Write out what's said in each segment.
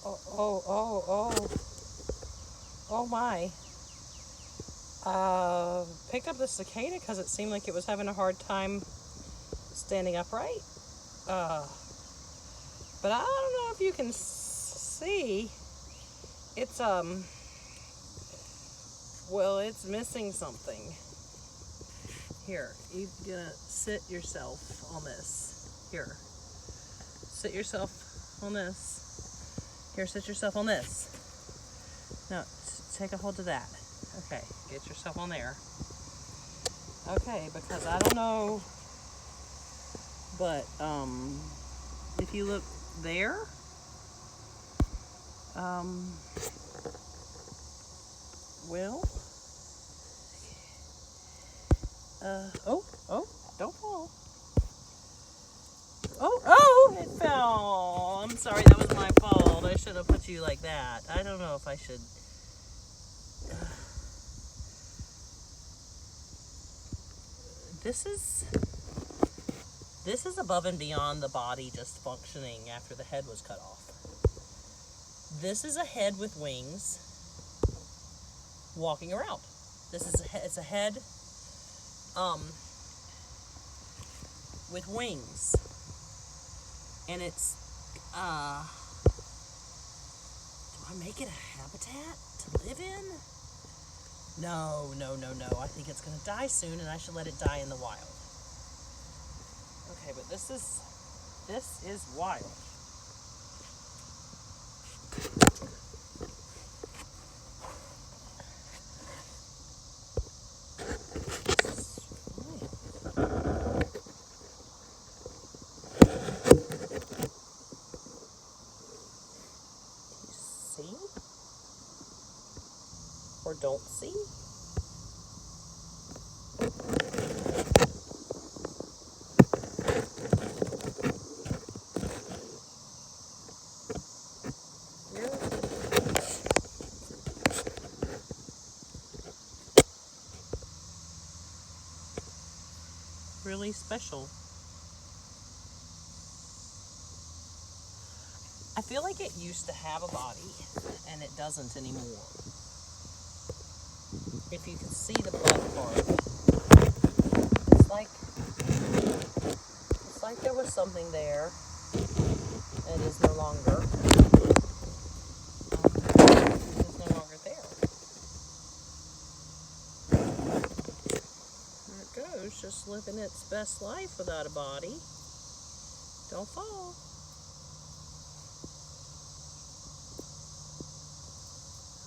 Oh, oh, oh, oh. Oh my. Picked up the cicada because it seemed like it was having a hard time standing upright. Uh, but I don't know if you can see. It's, well, it's missing something. Here, you're gonna sit yourself on this. Here. Sit yourself on this. Here, sit yourself on this. Now, take a hold of that. Okay, get yourself on there. Okay, because I don't know, but if you look there, well, oh, don't fall. Oh, it fell. I'm sorry, that was my fault. I should have put you like that. I don't know if I should. This is above and beyond the body just functioning after the head was cut off. This is a head with wings walking around. It's a head with wings. And it's do I make it a habitat to live in? No. I think it's gonna die soon and I should let it die in the wild. Okay, but this is wild. See? Or don't see? Really special. I feel like it used to have a body and it doesn't anymore. If you can see the butt part, it's like there was something there and it is no longer. It is no longer there. There it goes, just living its best life without a body. Don't fall.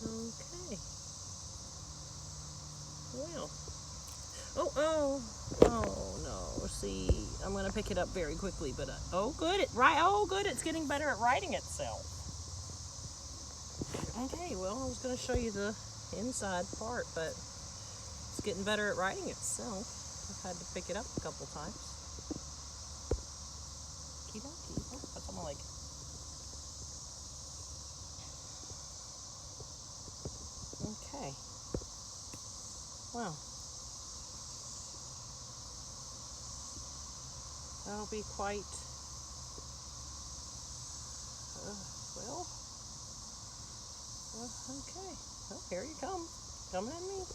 Okay. Well. Oh no. See, I'm gonna pick it up very quickly, but good. It's getting better at righting itself. Okay. Well, I was gonna show you the inside part, but it's getting better at righting itself. I've had to pick it up a couple times. Keep on. That's on my leg. Okay. Well. That'll be quite, okay. Well, here you come. Coming at me.